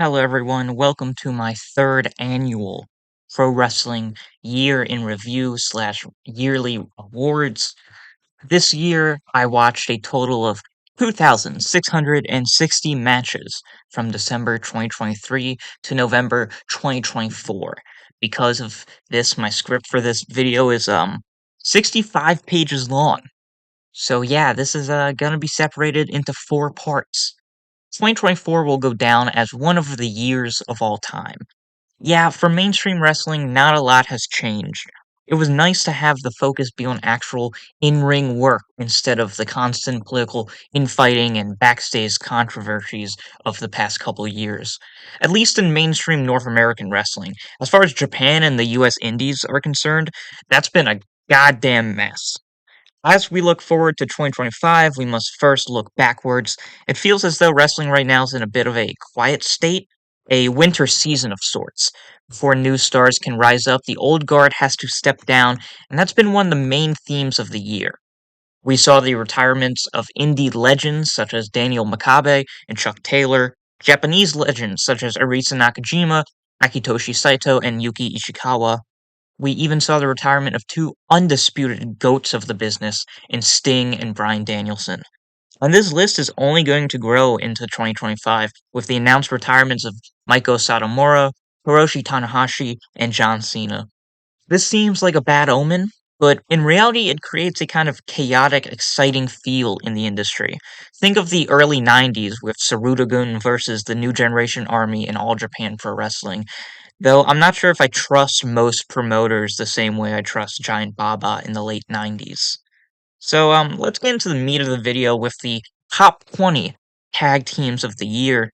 Hello, everyone. Welcome to my third annual Pro Wrestling Year in Review slash yearly awards. This year, I watched a total of 2,660 matches from December 2023 to November 2024. Because of this, my script for this video is 65 pages long. So yeah, this is gonna be separated into four parts. 2024 will go down as one of the years of all time. Yeah, for mainstream wrestling, not a lot has changed. It was nice to have the focus be on actual in ring work instead of the constant political infighting and backstage controversies of the past couple years. At least in mainstream North American wrestling. As far as Japan and the US Indies are concerned, that's been a goddamn mess. As we look forward to 2025, we must first look backwards. It feels as though wrestling right now is in a bit of a quiet state, a winter season of sorts. Before new stars can rise up, the old guard has to step down, and that's been one of the main themes of the year. We saw the retirements of indie legends such as Daniel Makabe and Chuck Taylor, Japanese legends such as Arisa Nakajima, Akitoshi Saito, and Yuki Ishikawa. We even saw the retirement of two undisputed goats of the business in Sting and Bryan Danielson. And this list is only going to grow into 2025 with the announced retirements of Maiko Satomura, Hiroshi Tanahashi, and John Cena. This seems like a bad omen, but in reality, it creates a kind of chaotic, exciting feel in the industry. Think of the early 90s with Sarutogun versus the New Generation Army in All Japan Pro Wrestling, though I'm not sure if I trust most promoters the same way I trust Giant Baba in the late 90s. So, let's get into the meat of the video with the top 20 tag teams of the year.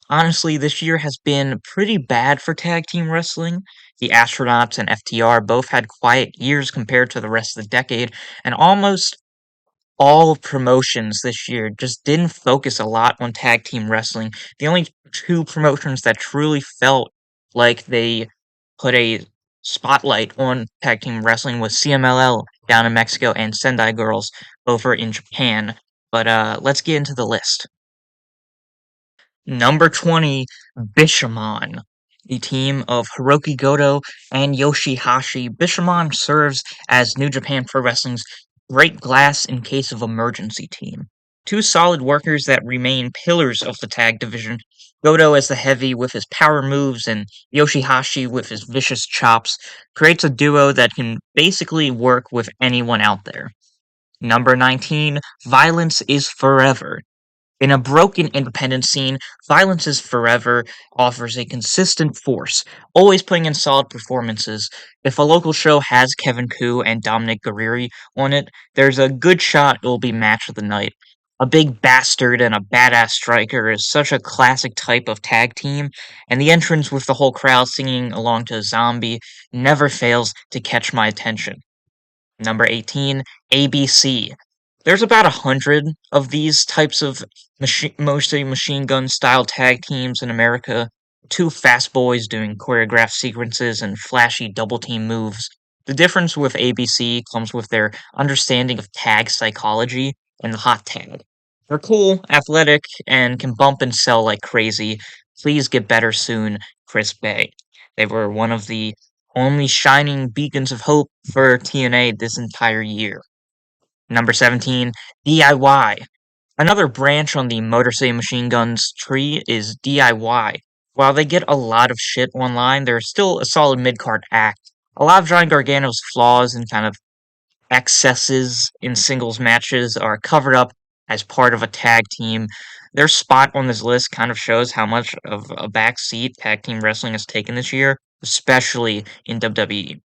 Honestly, this year has been pretty bad for tag team wrestling. The Astronauts and FTR both had quiet years compared to the rest of the decade, and almost all promotions this year just didn't focus a lot on tag team wrestling. The only two promotions that truly felt like they put a spotlight on tag team wrestling was CMLL down in Mexico and Sendai Girls over in Japan. But let's get into the list. Number 20, Bishamon. The team of Hiroki Goto and Yoshihashi. Bishamon serves as New Japan Pro Wrestling's break glass in case of emergency team. Two solid workers that remain pillars of the tag division. Goto as the heavy with his power moves and Yoshihashi with his vicious chops creates a duo that can basically work with anyone out there. Number 19, Violence is Forever. In a broken independent scene, Violence is Forever offers a consistent force, always putting in solid performances. If a local show has Kevin Koo and Dominic Guerreri on it, there's a good shot it will be match of the night. A big bastard and a badass striker is such a classic type of tag team, and the entrance with the whole crowd singing along to Zombie never fails to catch my attention. Number 18, ABC. There's about 100 of these types of mostly machine gun style tag teams in America. Two fast boys doing choreographed sequences and flashy double team moves. The difference with ABC comes with their understanding of tag psychology and the hot tag. They're cool, athletic, and can bump and sell like crazy. Please get better soon, Chris Bay. They were one of the only shining beacons of hope for TNA this entire year. Number 17, DIY. Another branch on the Motor City Machine Guns tree is DIY. While they get a lot of shit online, they're still a solid mid-card act. A lot of Johnny Gargano's flaws and kind of excesses in singles matches are covered up as part of a tag team. Their spot on this list kind of shows how much of a backseat tag team wrestling has taken this year, especially in WWE.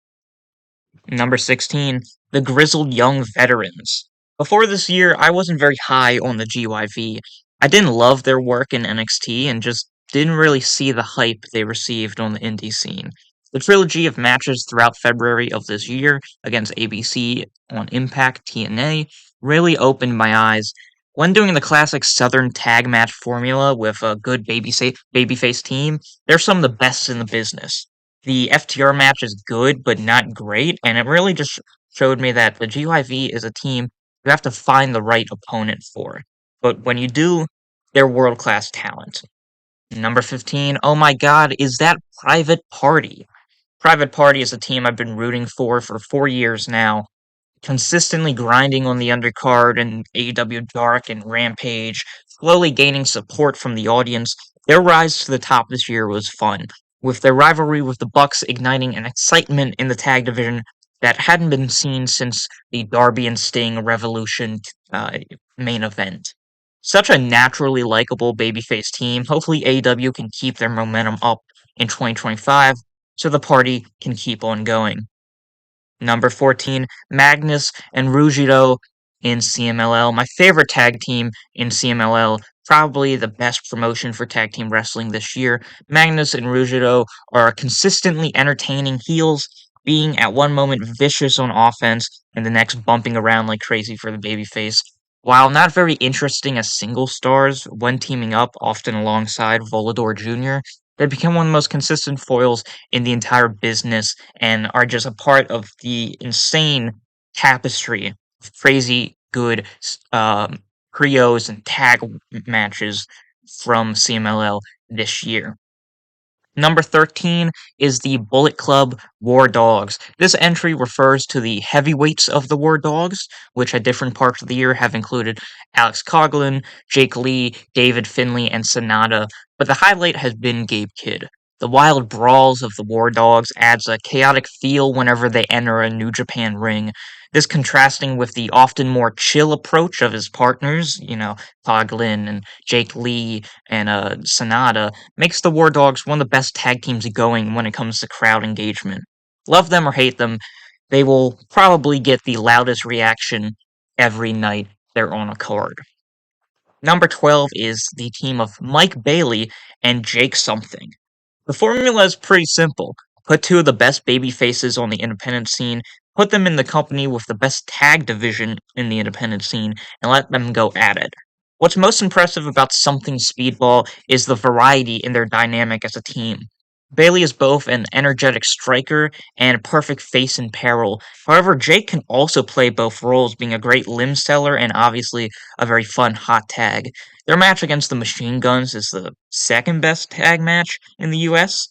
Number 16, the Grizzled Young Veterans. Before this year, I wasn't very high on the GYV. I didn't love their work in NXT and just didn't really see the hype they received on the indie scene. The trilogy of matches throughout February of this year against ABC on Impact TNA really opened my eyes. When doing the classic Southern tag match formula with a good babyface team, they're some of the best in the business. The FTR match is good, but not great, and it really just showed me that the GYV is a team you have to find the right opponent for. But when you do, they're world class talent. Number 15, oh my god, is that Private Party? Private Party is a team I've been rooting for 4 years now, consistently grinding on the undercard in AEW Dark and Rampage, slowly gaining support from the audience. Their rise to the top this year was fun, with their rivalry with the Bucks igniting an excitement in the tag division that hadn't been seen since the Darby and Sting Revolution uh, main event. Such a naturally likable babyface team. Hopefully, AEW can keep their momentum up in 2025 so the party can keep on going. Number 14, Magnus and Rujito in CMLL. My favorite tag team in CMLL, probably the best promotion for tag team wrestling this year. Magnus and Rujito are consistently entertaining heels, being at one moment vicious on offense and the next bumping around like crazy for the babyface. While not very interesting as single stars, when teaming up, often alongside Volador Jr., they become one of the most consistent foils in the entire business and are just a part of the insane tapestry of crazy good trios and tag matches from CMLL this year. Number 13 is the Bullet Club War Dogs. This entry refers to the heavyweights of the War Dogs, which at different parts of the year have included Alex Coughlin, Jake Lee, David Finlay, and Sonata, but the highlight has been Gabe Kidd. The wild brawls of the War Dogs adds a chaotic feel whenever they enter a New Japan ring. This contrasting with the often more chill approach of his partners, Coughlin and Jake Lee and Sonata, makes the War Dogs one of the best tag teams going when it comes to crowd engagement. Love them or hate them, they will probably get the loudest reaction every night they're on a card. Number 12 is the team of Mike Bailey and Jake Something. The formula is pretty simple. Put two of the best baby faces on the independent scene, put them in the company with the best tag division in the independent scene, and let them go at it. What's most impressive about Something Speedball is the variety in their dynamic as a team. Bailey is both an energetic striker and a perfect face in peril. However, Jake can also play both roles, being a great limb seller and obviously a very fun hot tag. Their match against the Machine Guns is the second best tag match in the US.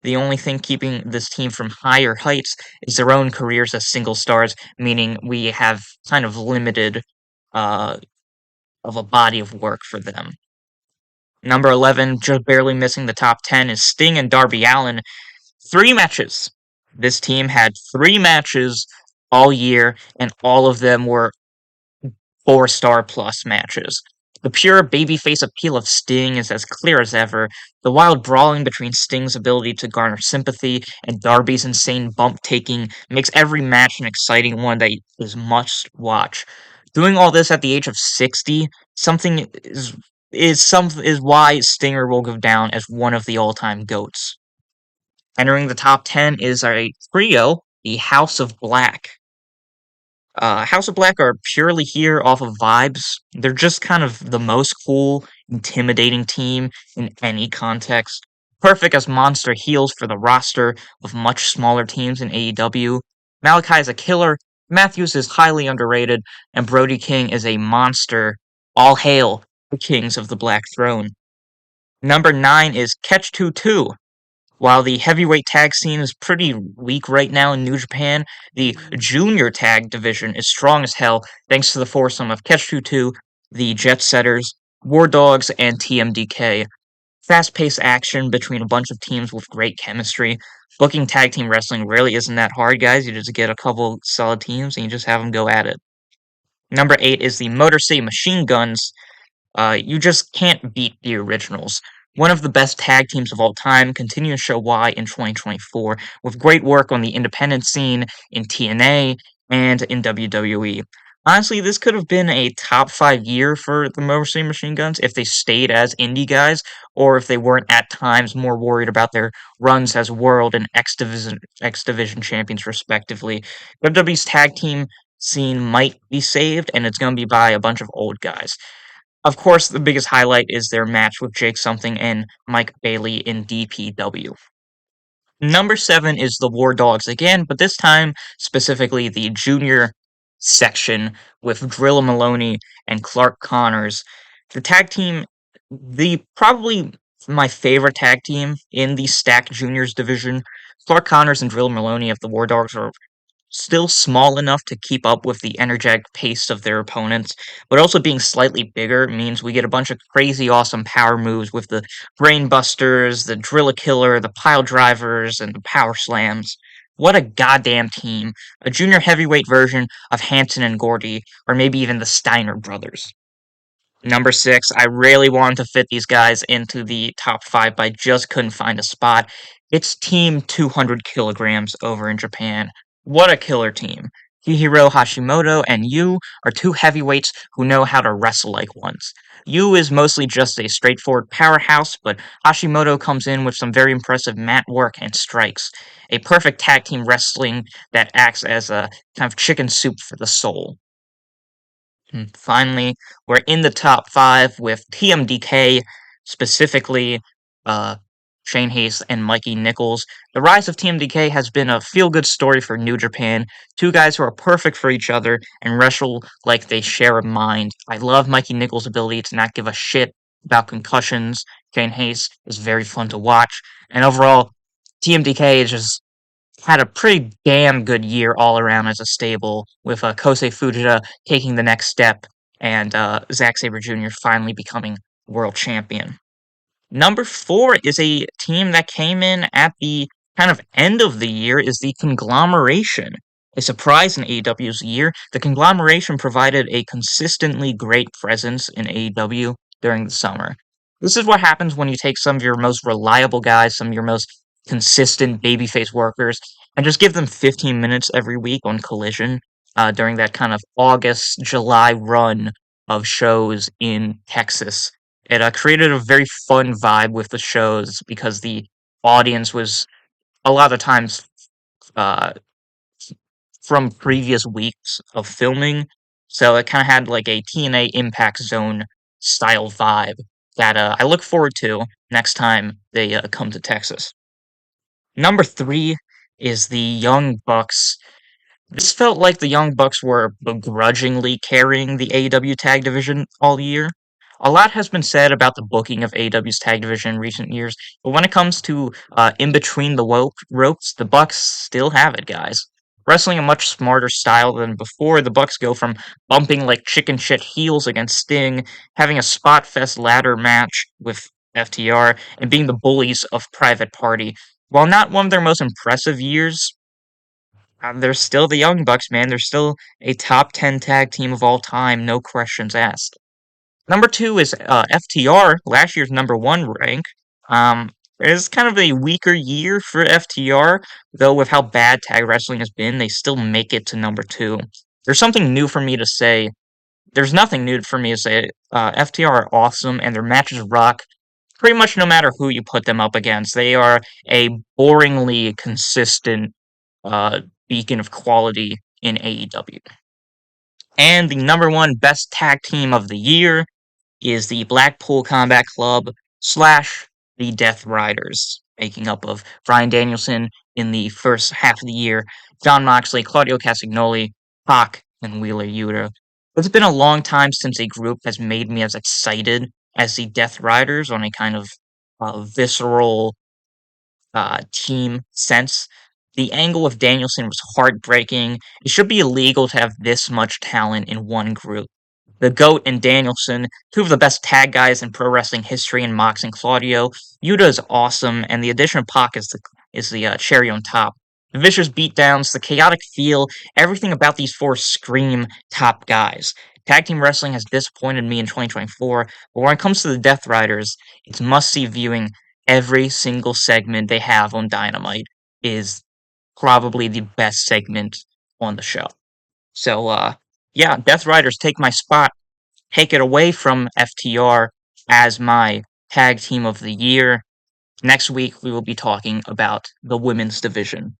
The only thing keeping this team from higher heights is their own careers as single stars, meaning we have kind of limited uh, of a body of work for them. Number 11, just barely missing the top 10, is Sting and Darby Allin. 3 matches. This team had 3 matches all year, and all of them were 4-star plus matches. The pure babyface appeal of Sting is as clear as ever. The wild brawling between Sting's ability to garner sympathy and Darby's insane bump taking makes every match an exciting one that is must watch. Doing all this at the age of 60, something is why Stinger will go down as one of the all-time goats. Entering the top 10 is a trio, the House of Black. House of Black are purely here off of vibes. They're just kind of the most cool, intimidating team in any context. Perfect as monster heels for the roster of much smaller teams in AEW. Malachi is a killer, Matthews is highly underrated, and Brody King is a monster. All hail the kings of the Black Throne. Number 9 is Catch 2 while the heavyweight tag scene is pretty weak right now in New Japan, the junior tag division is strong as hell thanks to the foursome of Catch 2, the Jet Setters, War Dogs, and TMDK. Fast paced action between a bunch of teams with great chemistry. Booking tag team wrestling really isn't that hard, guys. You just get a couple solid teams and you just have them go at it. Number 8 is the Motor City Machine Guns. You just can't beat the originals. One of the best tag teams of all time continue to show why in 2024, with great work on the independent scene in TNA and in WWE. Honestly, this could have been a top 5 year for the Motor City Machine Guns if they stayed as indie guys, or if they weren't at times more worried about their runs as World and X Division champions, respectively. WWE's tag team scene might be saved, and it's going to be by a bunch of old guys. Of course, the biggest highlight is their match with Jake Something and Mike Bailey in DPW. Number 7 is the War Dogs again, but this time specifically the junior section with Drilla Maloney and Clark Connors. The tag team, the probably My favorite tag team in the Stacked Juniors division, Clark Connors and Drill Maloney of the War Dogs are still small enough to keep up with the energetic pace of their opponents, but also being slightly bigger means we get a bunch of crazy awesome power moves with the Brain Busters, the Drill a Killer, the Pile Drivers, and the Power Slams. What a goddamn team. A junior heavyweight version of Hanson and Gordy, or maybe even the Steiner brothers. Number six, I really wanted to fit these guys into the top five, but I just couldn't find a spot. It's Team 200 kilograms over in Japan. What a killer team. Hihiro Hashimoto and Yu are two heavyweights who know how to wrestle like ones. Yu is mostly just a straightforward powerhouse, but Hashimoto comes in with some very impressive mat work and strikes. A perfect tag team wrestling that acts as a kind of chicken soup for the soul. And finally, we're in the top five with TMDK, specifically uh, Shane Hayes and Mikey Nichols. The rise of TMDK has been a feel good story for New Japan. Two guys who are perfect for each other and wrestle like they share a mind. I love Mikey Nichols' ability to not give a shit about concussions. Shane Hayes is very fun to watch. And overall, TMDK is just had a pretty damn good year all around as a stable, with Kosei Fujita taking the next step and Zack Sabre Jr. finally becoming world champion. Number four is a team that came in at the kind of end of the year is the Conglomeration. A surprise in AEW's year, the Conglomeration provided a consistently great presence in AEW during the summer. This is what happens when you take some of your most reliable guys, some of your most consistent babyface workers, and just give them 15 minutes every week on Collision during that kind of August, July run of shows in Texas. It created a very fun vibe with the shows because the audience was a lot of times uh, from previous weeks of filming, so it kind of had like a TNA Impact Zone style vibe that I look forward to next time they come to Texas. Number three is the Young Bucks. This felt like the Young Bucks were begrudgingly carrying the AEW tag division all year. A lot has been said about the booking of AEW's tag division in recent years, but when it comes to in between the ropes, the Bucks still have it, guys. Wrestling a much smarter style than before, the Bucks go from bumping like chicken shit heels against Sting, having a spot fest ladder match with FTR, and being the bullies of Private Party. While not one of their most impressive years, they're still the Young Bucks, man. They're still a top 10 tag team of all time, no questions asked. Number two is FTR, last year's number one rank. Um, it's kind of a weaker year for FTR, though with how bad tag wrestling has been, they still make it to number two. There's something new for me to say. There's nothing new for me to say. FTR are awesome, and their matches rock pretty much no matter who you put them up against. They are a boringly consistent uh, beacon of quality in AEW. And the number one best tag team of the year is the Blackpool Combat Club slash the Death Riders, making up of Bryan Danielson in the first half of the year, Jon Moxley, Claudio Castagnoli, Pac, and Wheeler Yuta. It's been a long time since a group has made me as excited as the Death Riders on a kind of visceral team sense. The angle of Danielson was heartbreaking. It should be illegal to have this much talent in one group. The GOAT and Danielson, two of the best tag guys in pro wrestling history, and Mox and Claudio. Yuta is awesome, and the addition of Pac is the cherry on top. The vicious beatdowns, the chaotic feel, everything about these four scream top guys. Tag team wrestling has disappointed me in 2024, but when it comes to the Death Riders, it's must-see viewing. Every single segment they have on Dynamite is probably the best segment on the show. So, yeah, Death Riders take my spot, take it away from FTR as my tag team of the year. Next week, we will be talking about the women's division.